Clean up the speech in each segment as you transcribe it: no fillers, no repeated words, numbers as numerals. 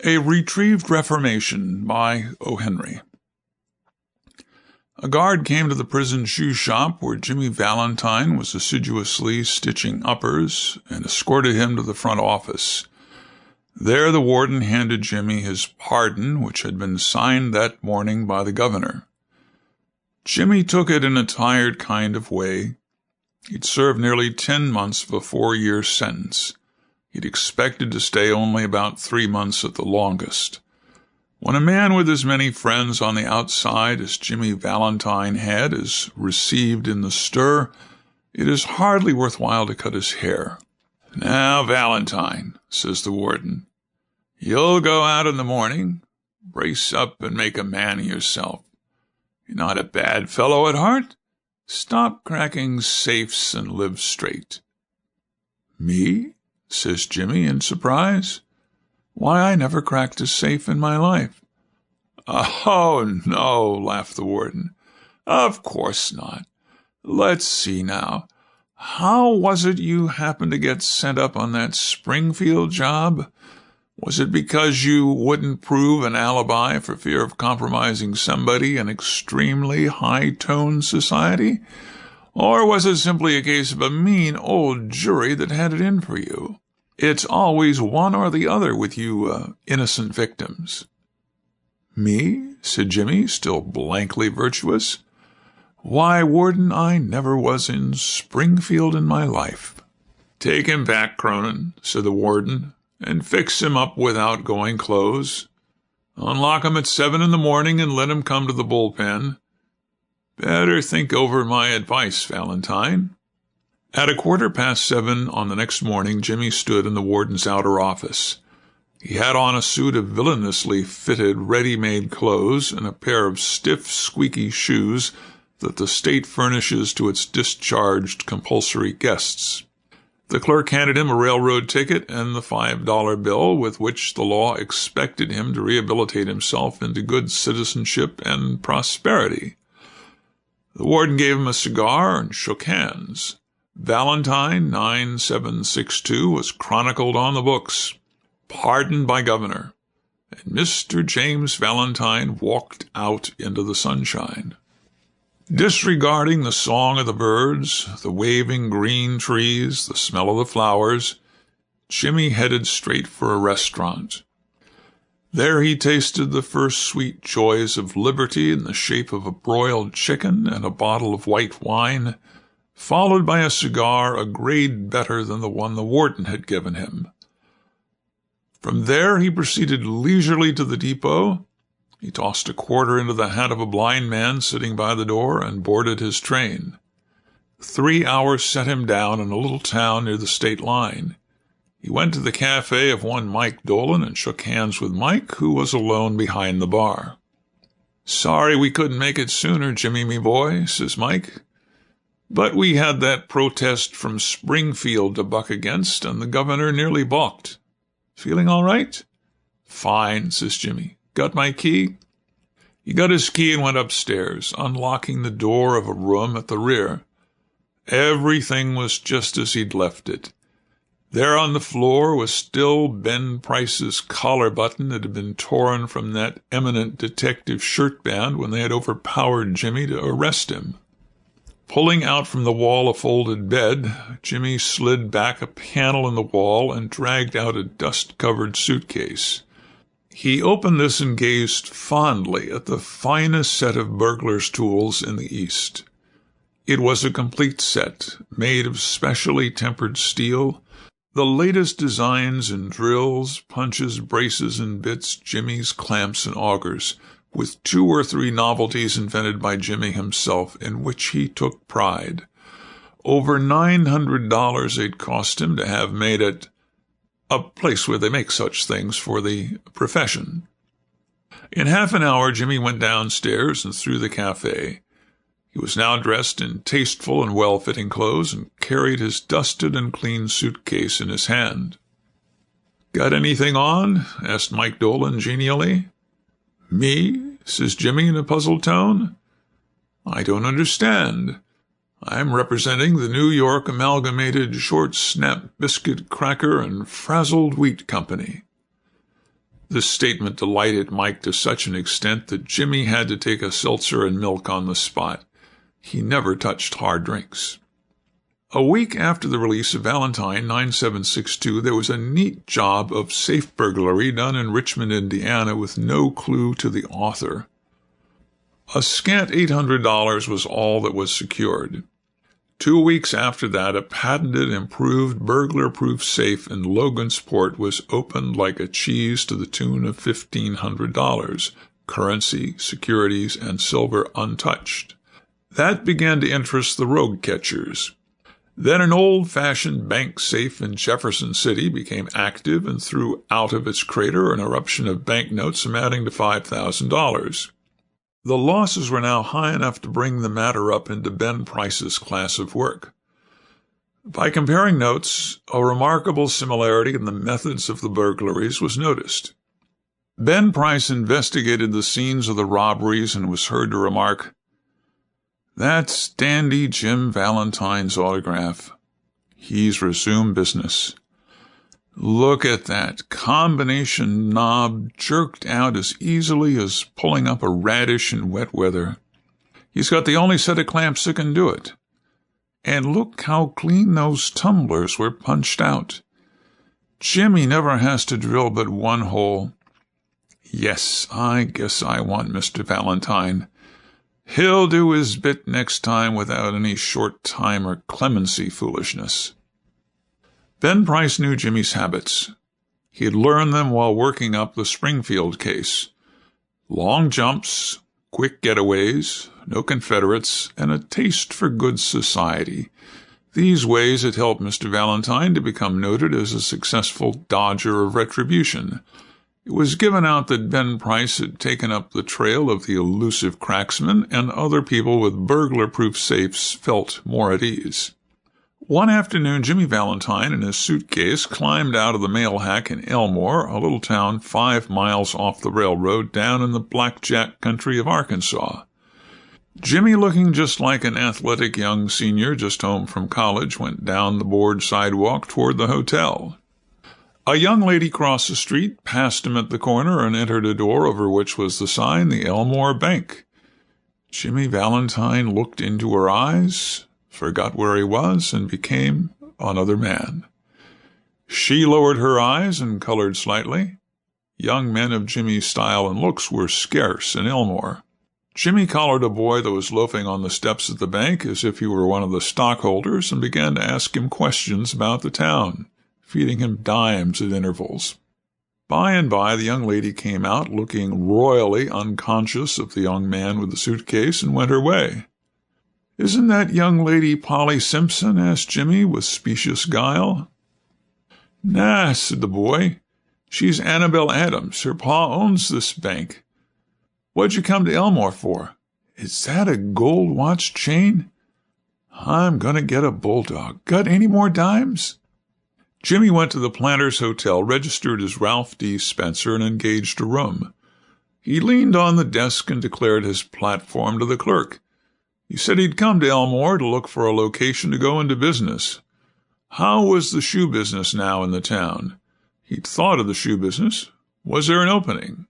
A Retrieved Reformation by O. Henry. A guard came to the prison shoe shop where Jimmy Valentine was assiduously stitching uppers and escorted him to the front office. There the warden handed Jimmy his pardon, which had been signed that morning by the governor. Jimmy took it in a tired kind of way. He'd served nearly 10 months of a 4-year sentence. He'd expected to stay only about 3 months at the longest. When a man with as many friends on the outside as Jimmy Valentine had is received in the stir, it is hardly worthwhile to cut his hair. "Now, Valentine," says the warden, "you'll go out in the morning. Brace up and make a man of yourself. You're not a bad fellow at heart. Stop cracking safes and live straight." "Me?" says Jimmy in surprise. "Why, I never cracked a safe in my life." "Oh, no," laughed the warden. "Of course not. Let's see now. How was it you happened to get sent up on that Springfield job? Was it because you wouldn't prove an alibi for fear of compromising somebody in extremely high-toned society? Or was it simply a case of a mean old jury that had it in for you? It's always one or the other with you innocent victims." "Me?" said Jimmy, still blankly virtuous. "Why, warden, I never was in Springfield in my life." "Take him back, Cronin," said the warden, "and fix him up with outgoing clothes. Unlock him at 7 in the morning and let him come to the bullpen. Better think over my advice, Valentine." At 7:15 on the next morning, Jimmy stood in the warden's outer office. He had on a suit of villainously fitted, ready-made clothes and a pair of stiff, squeaky shoes that the state furnishes to its discharged compulsory guests. The clerk handed him a railroad ticket and the $5 bill with which the law expected him to rehabilitate himself into good citizenship and prosperity. The warden gave him a cigar and shook hands. Valentine 9762 was chronicled on the books, pardoned by governor, and Mr. James Valentine walked out into the sunshine. Disregarding the song of the birds, the waving green trees, the smell of the flowers, Jimmy headed straight for a restaurant. There he tasted the first sweet joys of liberty in the shape of a broiled chicken and a bottle of white wine, followed by a cigar a grade better than the one the warden had given him. From there he proceeded leisurely to the depot. He tossed a quarter into the hat of a blind man sitting by the door and boarded his train. 3 hours set him down in a little town near the state line. He went to the cafe of one Mike Dolan and shook hands with Mike, who was alone behind the bar. "Sorry we couldn't make it sooner, Jimmy, me boy," says Mike. "But we had that protest from Springfield to buck against, and the governor nearly balked. Feeling all right?" "Fine," says Jimmy. "Got my key?" He got his key and went upstairs, unlocking the door of a room at the rear. Everything was just as he'd left it. There on the floor was still Ben Price's collar button that had been torn from that eminent detective shirt band when they had overpowered Jimmy to arrest him. Pulling out from the wall a folded bed, Jimmy slid back a panel in the wall and dragged out a dust-covered suitcase. He opened this and gazed fondly at the finest set of burglar's tools in the East. It was a complete set, made of specially tempered steel, the latest designs in drills, punches, braces, and bits, jimmies, clamps, and augers, with 2 or 3 novelties invented by Jimmy himself, in which he took pride. Over $900 it cost him to have made at a place where they make such things for the profession. In half an hour, Jimmy went downstairs and through the cafe. He was now dressed in tasteful and well-fitting clothes and carried his dusted and clean suitcase in his hand. "Got anything on?" asked Mike Dolan genially. "Me?" says Jimmy in a puzzled tone. "I don't understand. I'm representing the New York Amalgamated Short Snap Biscuit Cracker and Frazzled Wheat Company." This statement delighted Mike to such an extent that Jimmy had to take a seltzer and milk on the spot. He never touched hard drinks. A week after the release of Valentine 9762, there was a neat job of safe burglary done in Richmond, Indiana, with no clue to the author. A scant $800 was all that was secured. 2 weeks after that, a patented, improved, burglar-proof safe in Logansport was opened like a cheese to the tune of $1,500, currency, securities, and silver untouched. That began to interest the rogue catchers. Then an old-fashioned bank safe in Jefferson City became active and threw out of its crater an eruption of banknotes amounting to $5,000. The losses were now high enough to bring the matter up into Ben Price's class of work. By comparing notes, a remarkable similarity in the methods of the burglaries was noticed. Ben Price investigated the scenes of the robberies and was heard to remark, "That's dandy Jim Valentine's autograph. He's resumed business. Look at that combination knob jerked out as easily as pulling up a radish in wet weather. He's got the only set of clamps that can do it. And look how clean those tumblers were punched out. Jimmy never has to drill but one hole. Yes, I guess I want Mr. Valentine. He'll do his bit next time without any short time or clemency foolishness." Ben Price knew Jimmy's habits. He had learned them while working up the Springfield case. Long jumps, quick getaways, no Confederates, and a taste for good society. These ways had helped Mr. Valentine to become noted as a successful dodger of retribution. It was given out that Ben Price had taken up the trail of the elusive cracksman, and other people with burglar-proof safes felt more at ease. One afternoon, Jimmy Valentine and his suitcase climbed out of the mail hack in Elmore, a little town 5 miles off the railroad down in the blackjack country of Arkansas. Jimmy, looking just like an athletic young senior just home from college, went down the board sidewalk toward the hotel. A young lady crossed the street, passed him at the corner, and entered a door over which was the sign, the Elmore Bank. Jimmy Valentine looked into her eyes, forgot where he was, and became another man. She lowered her eyes and colored slightly. Young men of Jimmy's style and looks were scarce in Elmore. Jimmy collared a boy that was loafing on the steps of the bank as if he were one of the stockholders and began to ask him questions about the town, feeding him dimes at intervals. By and by, the young lady came out, looking royally unconscious of the young man with the suitcase, and went her way. "Isn't that young lady Polly Simpson?" asked Jimmy with specious guile. "Nah," said the boy. "She's Annabelle Adams. Her pa owns this bank. What'd you come to Elmore for? Is that a gold watch chain? I'm going to get a bulldog. Got any more dimes?" Jimmy went to the Planters Hotel, registered as Ralph D. Spencer, and engaged a room. He leaned on the desk and declared his platform to the clerk. He said he'd come to Elmore to look for a location to go into business. How was the shoe business now in the town? He'd thought of the shoe business. Was there an opening?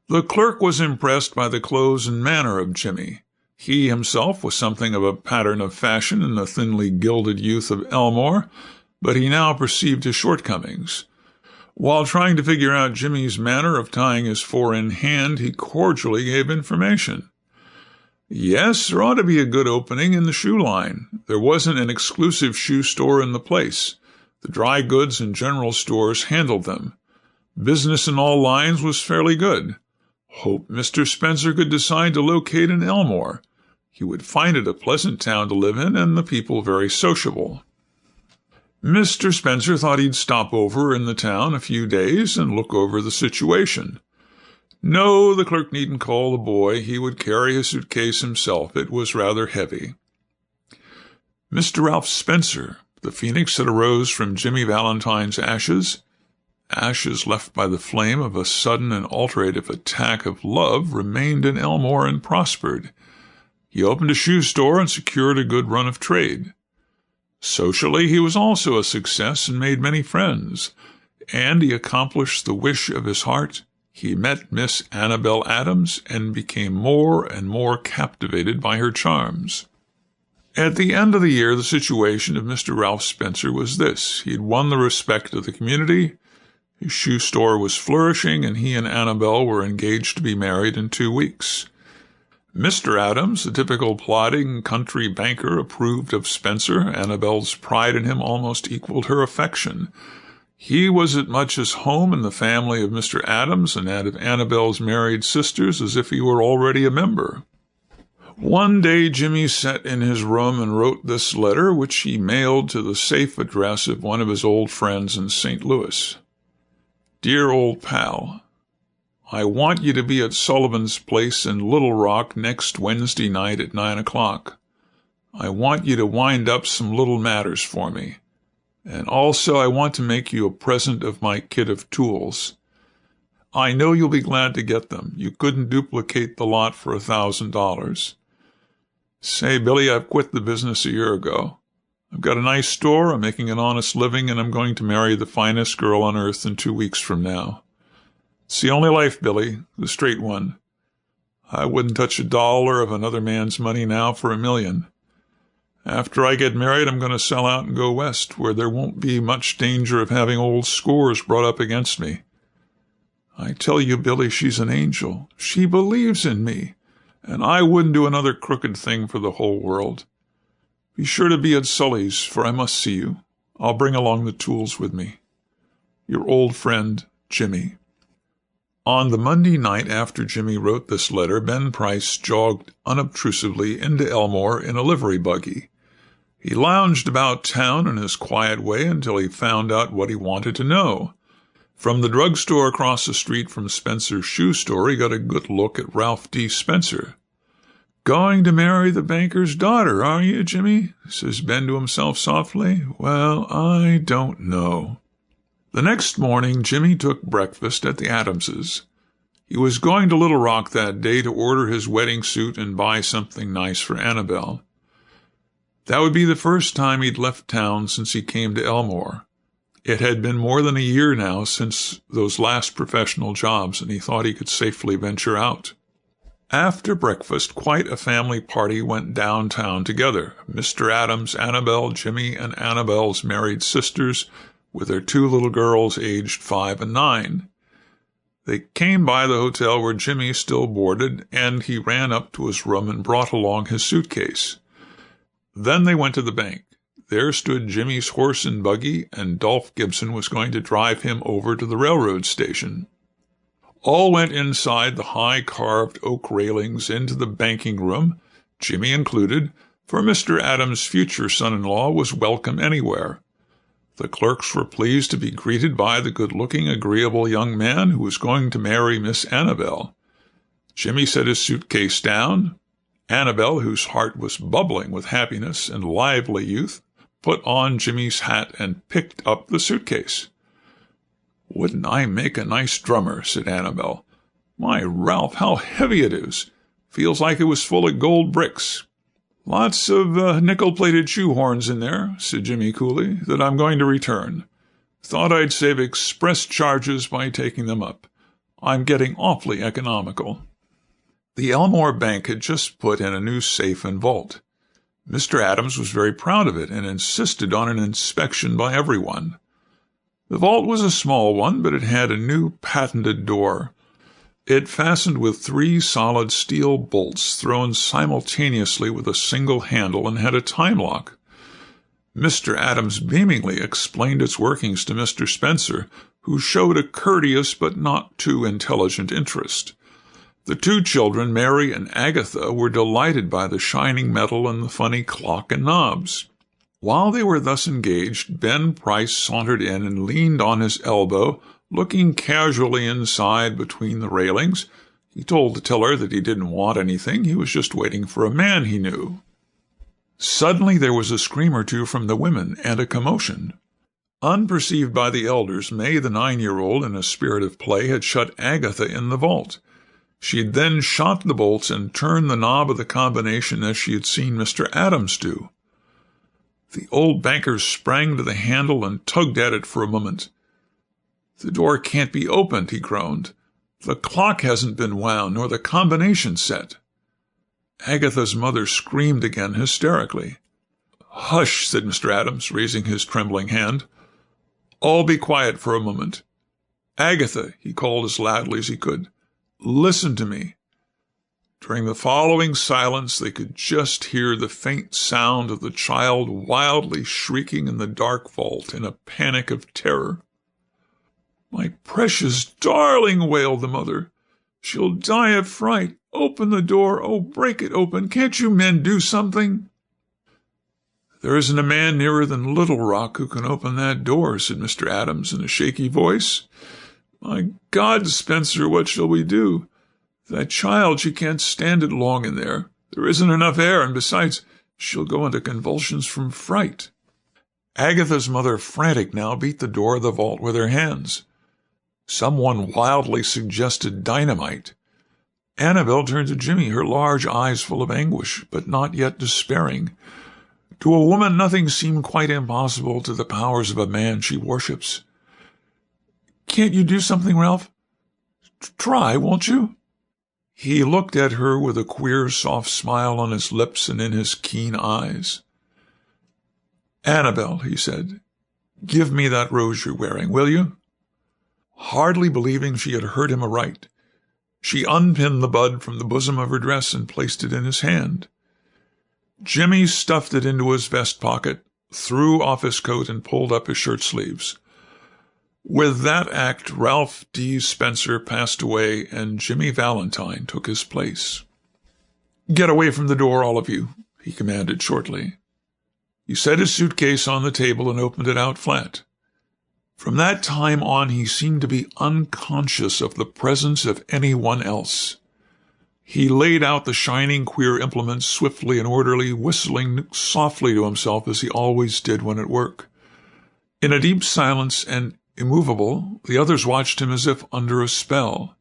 The clerk was impressed by the clothes and manner of Jimmy. He himself was something of a pattern of fashion in the thinly gilded youth of Elmore, but he now perceived his shortcomings. While trying to figure out Jimmy's manner of tying his four-in hand, he cordially gave information. Yes, there ought to be a good opening in the shoe line. There wasn't an exclusive shoe store in the place. The dry goods and general stores handled them. Business in all lines was fairly good. Hoped Mr. Spencer could decide to locate in Elmore. He would find it a pleasant town to live in and the people very sociable. Mr. Spencer thought he'd stop over in the town a few days and look over the situation. No, the clerk needn't call the boy. He would carry his suitcase himself. It was rather heavy. Mr. Ralph Spencer, the phoenix that arose from Jimmy Valentine's ashes left by the flame of a sudden and alterative attack of love, remained in Elmore and prospered. He opened a shoe store and secured a good run of trade. Socially, he was also a success and made many friends. and he accomplished the wish of his heart. He met Miss Annabel Adams and became more and more captivated by her charms. At the end of the year, the situation of Mr. Ralph Spencer was this. He had won the respect of the community. His shoe store was flourishing, and he and Annabel were engaged to be married in 2 weeks. Mr. Adams, the typical plodding country banker, approved of Spencer. Annabel's pride in him almost equaled her affection. He was as much as home in the family of Mr. Adams and that of Annabel's married sisters as if he were already a member. One day Jimmy sat in his room and wrote this letter, which he mailed to the safe address of one of his old friends in St. Louis. Dear old pal, I want you to be at Sullivan's place in Little Rock next Wednesday night at 9 o'clock. I want you to wind up some little matters for me. And also I want to make you a present of my kit of tools. I know you'll be glad to get them. You couldn't duplicate the lot for $1,000. Say, Billy, I've quit the business a year ago. I've got a nice store, I'm making an honest living, and I'm going to marry the finest girl on earth in 2 weeks from now. It's the only life, Billy, the straight one. I wouldn't touch $1 of another man's money now for $1 million. After I get married, I'm going to sell out and go west, where there won't be much danger of having old scores brought up against me. I tell you, Billy, she's an angel. She believes in me, and I wouldn't do another crooked thing for the whole world. Be sure to be at Sully's, for I must see you. I'll bring along the tools with me. Your old friend, Jimmy. On the Monday night after Jimmy wrote this letter, Ben Price jogged unobtrusively into Elmore in a livery buggy. He lounged about town in his quiet way until he found out what he wanted to know. From the drugstore across the street from Spencer's shoe store, he got a good look at Ralph D. Spencer. Going to marry the banker's daughter, are you, Jimmy? Says Ben to himself softly. Well, I don't know. The next morning, Jimmy took breakfast at the Adamses. He was going to Little Rock that day to order his wedding suit and buy something nice for Annabel. That would be the first time he'd left town since he came to Elmore. It had been more than a year now since those last professional jobs, and he thought he could safely venture out. After breakfast, quite a family party went downtown together. Mr. Adams, Annabel, Jimmy, and Annabel's married sisters, with their 2 little girls aged 5 and 9. They came by the hotel where Jimmy still boarded, and he ran up to his room and brought along his suitcase. Then they went to the bank. There stood Jimmy's horse and buggy, and Dolph Gibson was going to drive him over to the railroad station. All went inside the high-carved oak railings into the banking room, Jimmy included, for Mr. Adams' future son-in-law was welcome anywhere. The clerks were pleased to be greeted by the good-looking, agreeable young man who was going to marry Miss Annabel. Jimmy set his suitcase down. Annabel, whose heart was bubbling with happiness and lively youth, put on Jimmy's hat and picked up the suitcase. Wouldn't I make a nice drummer, said Annabel. My Ralph, how heavy it is. Feels like it was full of gold bricks. Lots of nickel-plated shoehorns in there, said Jimmy coolly, that I'm going to return. Thought I'd save express charges by taking them up. I'm getting awfully economical. The Elmore Bank had just put in a new safe and vault. Mr. Adams was very proud of it and insisted on an inspection by everyone. The vault was a small one, but it had a new patented door. It fastened with 3 solid steel bolts thrown simultaneously with a single handle and had a time lock. Mr. Adams beamingly explained its workings to Mr. Spencer, who showed a courteous but not too intelligent interest. The 2 children, Mary and Agatha, were delighted by the shining metal and the funny clock and knobs. While they were thus engaged, Ben Price sauntered in and leaned on his elbow, looking casually inside between the railings. He told the teller that he didn't want anything. He was just waiting for a man he knew. Suddenly there was a scream or two from the women and a commotion. Unperceived by the elders, May, the 9-year-old, in a spirit of play, had shut Agatha in the vault. She had then shot the bolts and turned the knob of the combination as she had seen Mr. Adams do. The old banker sprang to the handle and tugged at it for a moment. "The door can't be opened," he groaned. "The clock hasn't been wound, nor the combination set." Agatha's mother screamed again hysterically. "Hush," said Mr. Adams, raising his trembling hand. "All be quiet for a moment. Agatha," he called as loudly as he could, "listen to me." During the following silence they could just hear the faint sound of the child wildly shrieking in the dark vault in a panic of terror. "My precious darling," wailed the mother. "She'll die of fright. Open the door. Oh, break it open. Can't you men do something?" "There isn't a man nearer than Little Rock who can open that door," said Mr. Adams in a shaky voice. "My God, Spencer, what shall we do? That child, she can't stand it long in there. There isn't enough air, and besides, she'll go into convulsions from fright." Agatha's mother, frantic now, beat the door of the vault with her hands. Someone wildly suggested dynamite. Annabel turned to Jimmy, her large eyes full of anguish, but not yet despairing. To a woman, nothing seemed quite impossible to the powers of a man she worships. "Can't you do something, Ralph? Try, won't you?" He looked at her with a queer, soft smile on his lips and in his keen eyes. "Annabel," he said, "give me that rose you're wearing, will you?" Hardly believing she had heard him aright, she unpinned the bud from the bosom of her dress and placed it in his hand. Jimmy stuffed it into his vest pocket, threw off his coat, and pulled up his shirt sleeves. With that act, Ralph D. Spencer passed away, and Jimmy Valentine took his place. "Get away from the door, all of you," he commanded shortly. He set his suitcase on the table and opened it out flat. From that time on, he seemed to be unconscious of the presence of anyone else. He laid out the shining, queer implements swiftly and orderly, whistling softly to himself as he always did when at work. In a deep silence and immovable, the others watched him as if under a spell.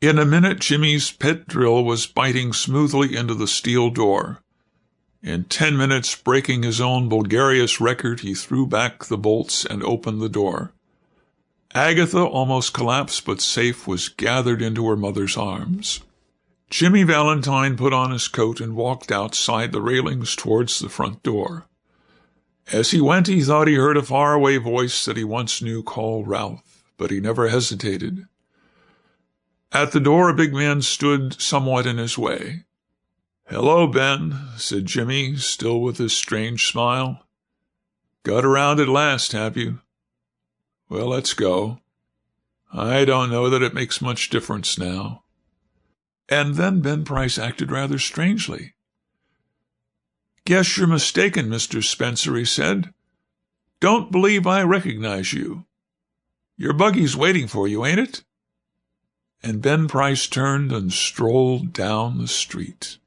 In a minute, Jimmy's pet drill was biting smoothly into the steel door. In 10 minutes, breaking his own Bulgarious record, he threw back the bolts and opened the door. Agatha, almost collapsed but safe, was gathered into her mother's arms. Jimmy Valentine put on his coat and walked outside the railings towards the front door. As he went, he thought he heard a faraway voice that he once knew call Ralph, but he never hesitated. At the door, a big man stood somewhat in his way. "Hello, Ben," said Jimmy, still with his strange smile. "Got around at last, have you? Well, let's go. I don't know that it makes much difference now." And then Ben Price acted rather strangely. "Guess you're mistaken, Mr. Spencer," he said. "Don't believe I recognize you. Your buggy's waiting for you, ain't it?" And Ben Price turned and strolled down the street.